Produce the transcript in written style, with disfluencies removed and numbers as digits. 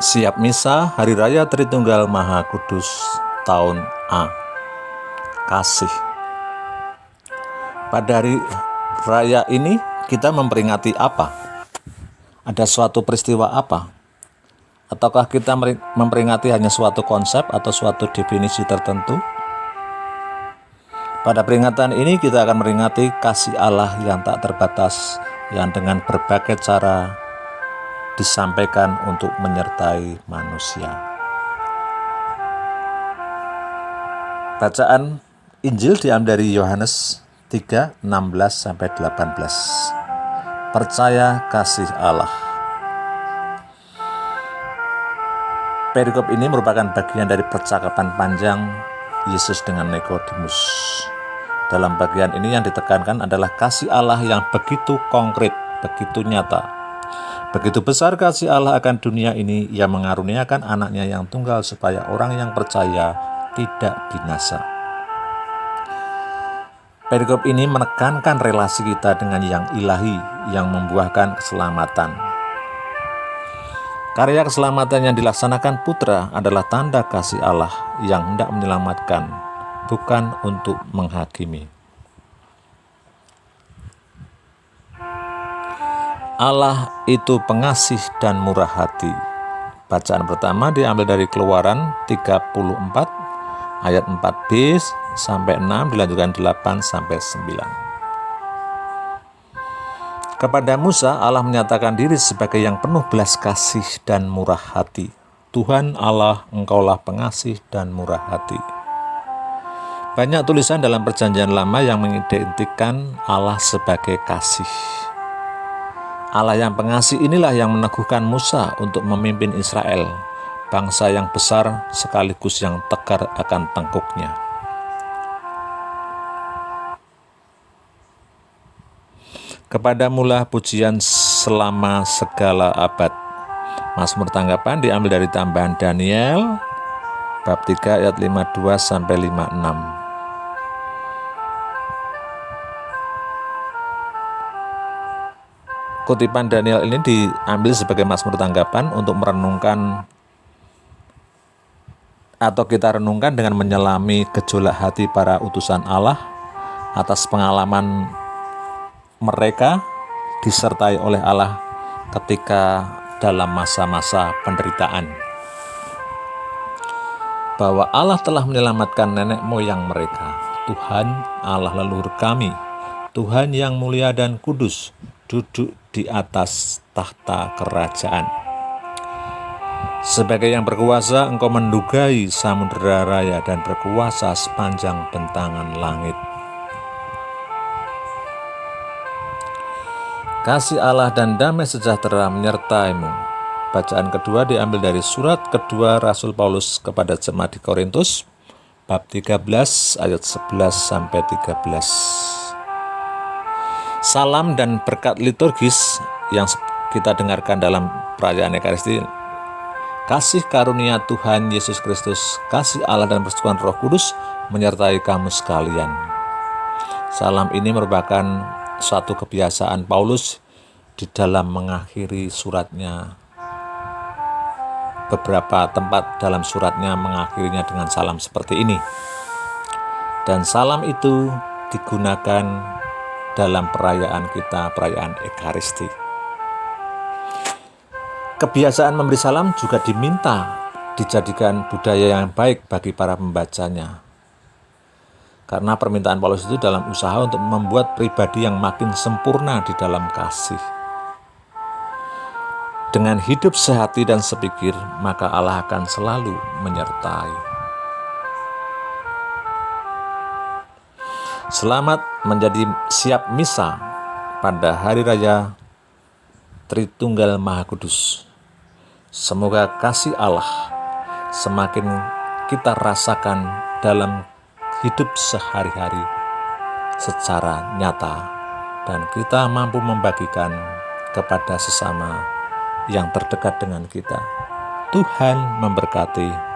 Siap Misa Hari Raya Tritunggal Maha Kudus tahun A. Kasih. Pada hari raya ini kita memperingati apa? Ada suatu peristiwa apa? Ataukah kita memperingati hanya suatu konsep atau suatu definisi tertentu? Pada peringatan ini kita akan memperingati kasih Allah yang tak terbatas, yang dengan berbagai cara disampaikan untuk menyertai manusia. Bacaan Injil diambil dari Yohanes 3:16-18. Percaya kasih Allah. Perikop ini merupakan bagian dari percakapan panjang Yesus dengan Nikodemus. Dalam bagian ini yang ditekankan adalah kasih Allah yang begitu konkret, begitu nyata. Begitu besar kasih Allah akan dunia ini, Ia mengaruniakan anaknya yang tunggal supaya orang yang percaya tidak binasa. Perikop ini menekankan relasi kita dengan yang ilahi yang membuahkan keselamatan. Karya keselamatan yang dilaksanakan Putra adalah tanda kasih Allah yang hendak menyelamatkan, bukan untuk menghakimi. Allah itu pengasih dan murah hati. Bacaan pertama diambil dari Keluaran 34 ayat 4b sampai 6, dilanjutkan 8 sampai 9. Kepada Musa Allah menyatakan diri sebagai yang penuh belas kasih dan murah hati. Tuhan Allah, Engkaulah pengasih dan murah hati. Banyak tulisan dalam Perjanjian Lama yang mengidentikan Allah sebagai kasih. Allah yang pengasih inilah yang meneguhkan Musa untuk memimpin Israel, bangsa yang besar sekaligus yang tegar akan tengkuknya. Kepadamulah pujian selama segala abad. Mazmur tanggapan diambil dari tambahan Daniel bab 3 ayat 52 sampai 56. Kutipan Daniel ini diambil sebagai mazmur tanggapan untuk merenungkan atau kita renungkan dengan menyelami gejolak hati para utusan Allah atas pengalaman mereka disertai oleh Allah ketika dalam masa-masa penderitaan. Bahwa Allah telah menyelamatkan nenek moyang mereka, Tuhan Allah leluhur kami, Tuhan yang mulia dan kudus, duduk di atas tahta kerajaan. Sebagai yang berkuasa, Engkau mendugai samudera raya dan berkuasa sepanjang bentangan langit. Kasih Allah dan damai sejahtera menyertaimu. Bacaan kedua diambil dari surat kedua Rasul Paulus kepada jemaat di Korintus, bab 13 ayat 11 sampai 13. Salam dan berkat liturgis yang kita dengarkan dalam perayaan Ekaristi. Kasih karunia Tuhan Yesus Kristus, kasih Allah dan persekutuan Roh Kudus menyertai kamu sekalian. Salam ini merupakan suatu kebiasaan Paulus di dalam mengakhiri suratnya. Beberapa tempat dalam suratnya mengakhirinya dengan salam seperti ini. Dan salam itu digunakan dalam perayaan kita, perayaan Ekaristi. Kebiasaan memberi salam juga diminta dijadikan budaya yang baik bagi para pembacanya. Karena permintaan Paulus itu dalam usaha untuk membuat pribadi yang makin sempurna di dalam kasih. Dengan hidup sehati dan sepikir, maka Allah akan selalu menyertai. Selamat menjadi siap misa pada Hari Raya Tritunggal Maha Kudus. Semoga kasih Allah semakin kita rasakan dalam hidup sehari-hari secara nyata, dan kita mampu membagikan kepada sesama yang terdekat dengan kita. Tuhan memberkati.